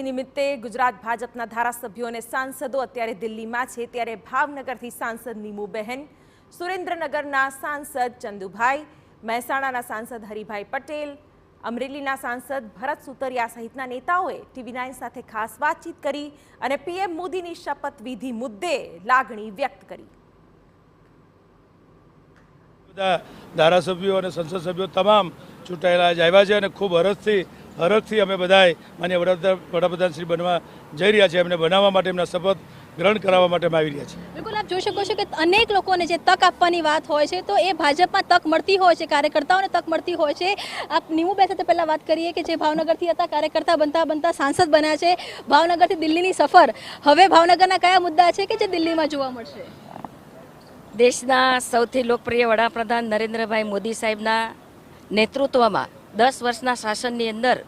નિમિત્તે ગુજરાત ભાજપના ધારાસભ્યો અને સાંસદો અત્યારે દિલ્હીમાં છે, ત્યારે ભાવનગરથી સાંસદ નીમુબહેન, સુરેન્દ્રનગરના સાંસદ ચંદુભાઈ, મહેસાણાના સાંસદ હરિભાઈ પટેલ, અમરેલીના સાંસદ ભરત સુતરિયા સહિતના નેતાઓએ TV9 સાથે ખાસ વાતચીત કરી અને પીએમ મોદીની શપથવિધિ મુદ્દે લાગણી વ્યક્ત કરી. ધારાસભ્યો અને સંસદ સભ્યો તમામ ચૂંટાયેલા આવ્યા છે અને ખૂબ હરખથી અમે બધાએ માન્ય વડાપ્રધાન શ્રી બનવા જઈ રહ્યા છીએ. એમને બનાવવા માટે એમના શપથ ગ્રહણ કરાવવા માટે આવી રહ્યા છે. બિલકુલ આપ જોઈ શકો છો કે અનેક લોકોને જે તક આપવાની વાત હોય છે તો એ ભાજપમાં તક મળતી હોય છે, કાર્યકર્તાઓને તક મળતી હોય છે. આપ નીમુબેન સાથે પહેલાં વાત કરીએ કે જે ભાવનગરથી હતા, કાર્યકર્તા બનતા સાંસદ બન્યા છે, ભાવનગરથી દિલ્હીની સફર, હવે ભાવનગરના કયા મુદ્દા છે કે જે દિલ્હીમાં જોવા મળશે? દેશના સૌથી લોકપ્રિય વડાપ્રધાન નરેન્દ્રભાઈ મોદી સાહેબના નેતૃત્વમાં 10 વર્ષના શાસનની અંદર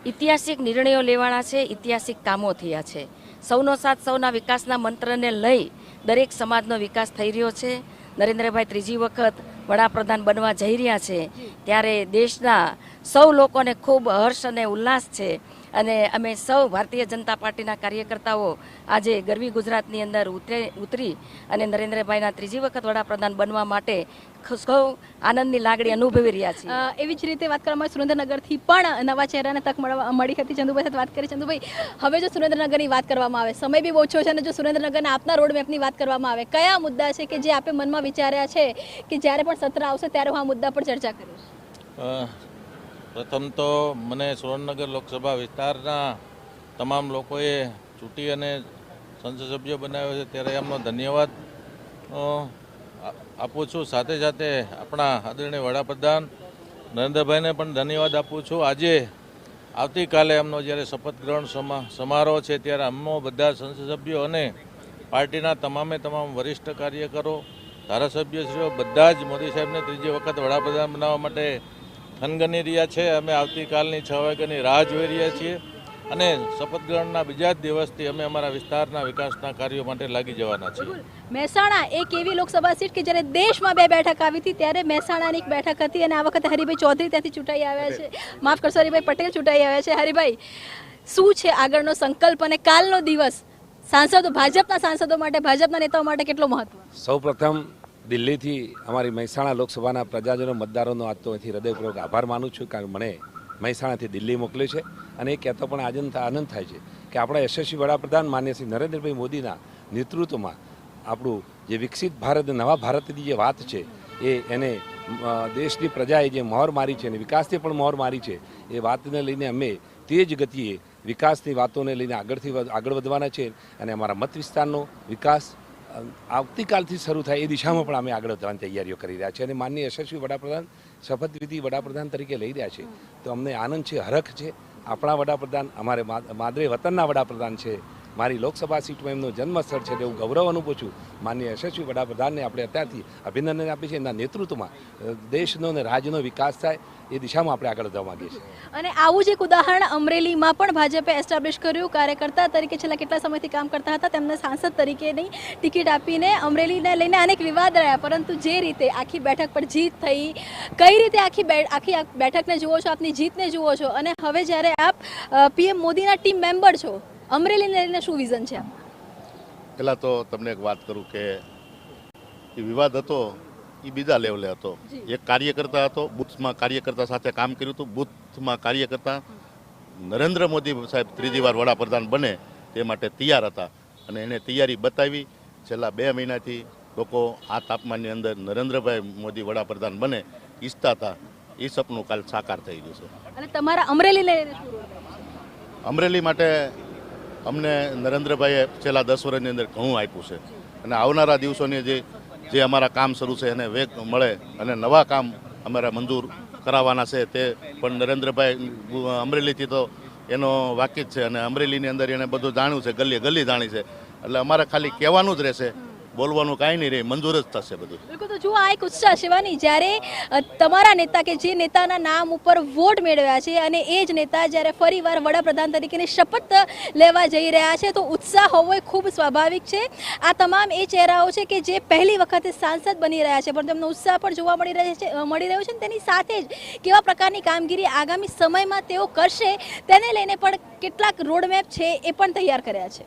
ઐતિહાસિક નિર્ણયો લેવાના છે, ઐતિહાસિક કામો થયા છે. સૌનો સાથ સૌના વિકાસના મંત્રને લઈ દરેક સમાજનો વિકાસ થઈ રહ્યો છે. નરેન્દ્રભાઈ ત્રીજી વખત વડાપ્રધાન બનવા જઈ રહ્યા છે, ત્યારે દેશના સૌ લોકોને ખૂબ હર્ષ અને ઉલ્લાસ છે. અને અમે સૌ ભારતીય જનતા પાર્ટીના કાર્યકર્તાઓ આજે ગરવી ગુજરાતની અંદર ઉતરી અને નરેન્દ્રભાઈના ત્રીજી વખત વડાપ્રધાન બનવા માટે સૌ આનંદની લાગણી અનુભવી રહ્યા છીએ. એવી જ રીતે વાત કરવામાં સુરેન્દ્રનગરથી પણ નવા ચહેરાને તક મળી હતી. ચંદુભાઈ સાથે વાત કરી. ચંદુભાઈ, હવે જો સુરેન્દ્રનગરની વાત કરવામાં આવે, સમય બી ઓછો છે અને જો સુરેન્દ્રનગરના આપના રોડમેપની વાત કરવામાં આવે, કયા મુદ્દા છે કે જે આપે મનમાં વિચાર્યા છે કે જ્યારે પણ સત્ર આવશે ત્યારે હું આ મુદ્દા પર ચર્ચા કરીશ? પ્રથમ તો મને સુરેન્દ્રનગર લોકસભા વિસ્તારના તમામ લોકોએ ચૂંટી અને સંસદ સભ્ય બનાવ્યો છે ત્યારે એમનો ધન્યવાદ આપું છું. સાથે સાથે આપણા આદરણીય વડાપ્રધાન નરેન્દ્રભાઈને પણ ધન્યવાદ આપું છું. આજે આવતીકાલે એમનો જ્યારે શપથ ગ્રહણ સમારોહ છે ત્યારે અમો બધા સંસદ સભ્યો અને પાર્ટીના તમામ વરિષ્ઠ કાર્યકરો, ધારાસભ્યશ્રીઓ બધા જ મોદી સાહેબને ત્રીજી વખત વડાપ્રધાન બનાવવા માટે થનગની રહ્યા છે. અમે આવતીકાલની 6 વાગ્યાની રાહ જોઈ રહ્યા છીએ અને શપથ ગ્રહણના બીજા જ દિવસથી અમે અમારા વિસ્તારના વિકાસના કાર્યો માટે લાગી જવાના છીએ. મહેસાણા એક એવી લોકસભા સીટ કે જ્યારે દેશમાં 2 બેઠક આવી હતી ત્યારે મહેસાણાની એક બેઠક હતી અને આ વખતે હરિભાઈ ચૌધરી ત્યાંથી ચૂંટાઈ આવ્યા છે. માફ કરશો, હરિભાઈ પટેલ ચૂંટાઈ આવ્યા છે. હરિભાઈ, શું છે આગળનો સંકલ્પ અને કાલનો દિવસ ભાજપના સાંસદો માટે, ભાજપના નેતાઓ માટે કેટલો મહત્વ? સૌપ્રથમ દિલ્હીથી અમારી મહેસાણા લોકસભાના પ્રજાજનો મતદારોનો આજ તો અહીંથી હૃદયપૂર્વક આભાર માનું છું, કારણ મને મહેસાણાથી દિલ્હી મોકલ્યું છે. અને એ કહેતો પણ આનંદ થાય છે કે આપણા યશસ્વી વડાપ્રધાન માન્ય શ્રી નરેન્દ્રભાઈ મોદીના નેતૃત્વમાં આપણું જે વિકસિત ભારત, નવા ભારતની જે વાત છે એને દેશની પ્રજાએ જે મહોર મારી છે અને વિકાસથી પણ મહોર મારી છે, એ વાતને લઈને અમે તેજ ગતિએ વિકાસની વાતોને લઈને આગળ વધવાના છે. અને અમારા મત વિસ્તારનો વિકાસ આવતીકાલથી શરૂ થાય એ દિશામાં પણ અમે આગળ વધવાની તૈયારીઓ કરી રહ્યા છીએ. અને માનનીય યશસ્વી વડાપ્રધાન શપથવિધિ વડાપ્રધાન તરીકે લઈ રહ્યા છે તો અમને આનંદ છે, હરખ છે. આપણા વડાપ્રધાન અમારે માદરે વતનના વડાપ્રધાન છે, મારી લોકસભા સીટમાં એમનો જન્મસ્થળ છે, એવું ગૌરવ અનુભવું છું. માનનીય યશસ્વી વડાપ્રધાનને આપણે અત્યારથી અભિનંદન આપીએ છીએ. એમના નેતૃત્વમાં દેશનો અને રાજ્યનો વિકાસ થાય એ દિશામાં આપણે આગળ વધવા માંગીએ છીએ. અને આવું જ એક ઉદાહરણ અમરેલીમાં પણ ભાજપે એસ્ટાબ્લિશ કર્યું. કાર્યકર્તા તરીકે છેલ્લા કેટલા સમયથી કામ કરતા હતા, તેમને સાંસદ તરીકેની ટિકિટ આપીને અમરેલીને લઈને અનેક વિવાદ રહ્યા, પરંતુ જે રીતે આખી બેઠક પર જીત થઈ, કઈ રીતે આખી બેઠકને જુઓ છો, આપની જીતને જુઓ છો, અને હવે જ્યારે આપ પીએમ મોદીના ટીમ મેમ્બર છો, અમરેલીને લઈને શું વિઝન છે? પહેલાં તો તમને એક વાત કરું કે એ વિવાદ હતો એ બીજા લેવલે હતો. એક કાર્યકર્તા હતો, બૂથમાં કાર્યકર્તા સાથે કામ કર્યું હતું. બૂથમાં કાર્યકર્તા નરેન્દ્ર મોદી સાહેબ ત્રીજી વાર વડાપ્રધાન બને તે માટે તૈયાર હતા અને એણે તૈયારી બતાવી. છેલ્લા 2 મહિનાથી લોકો આ તાપમાનની અંદર નરેન્દ્રભાઈ મોદી વડાપ્રધાન બને ઈચ્છતા હતા. એ સપનું કાલ સાકાર થઈ ગયું છે. અને તમારા અમરેલીને લઈને શું? અમરેલી માટે અમને નરેન્દ્રભાઈએ છેલ્લા 10 વર્ષની અંદર ઘણું આપ્યું છે અને આવનારા દિવસોની જે અમારા કામ શરૂ છે એને વેગ મળે અને નવા કામ અમારા મંજૂર કરાવવાના છે તે પણ નરેન્દ્રભાઈ અમરેલીથી તો એનો વાકેફ છે અને અમરેલીની અંદર એને બધું જાણ્યું છે, ગલી જાણી છે. એટલે અમારે ખાલી કહેવાનું જ રહેશે બોલવાનું કાંઈ નહીં રહે, મંજૂર જ થશે બધું. બિલકુલ, તો જુઓ આ એક ઉત્સાહ શિવાની, જ્યારે તમારા નેતા કે જે નેતાના નામ ઉપર વોટ મેળવ્યા છે અને એ જ નેતા જ્યારે ફરીવાર વડાપ્રધાન તરીકેની શપથ લેવા જઈ રહ્યા છે તો ઉત્સાહ હોવો એ ખૂબ સ્વાભાવિક છે. આ તમામ એ ચહેરાઓ છે કે જે પહેલી વખતે સાંસદ બની રહ્યા છે, પણ તેમનો ઉત્સાહ પણ જોવા મળી રહ્યો છે. તેની સાથે જ કેવા પ્રકારની કામગીરી આગામી સમયમાં તેઓ કરશે તેને લઈને પણ કેટલાક રોડમેપ છે એ પણ તૈયાર કર્યા છે.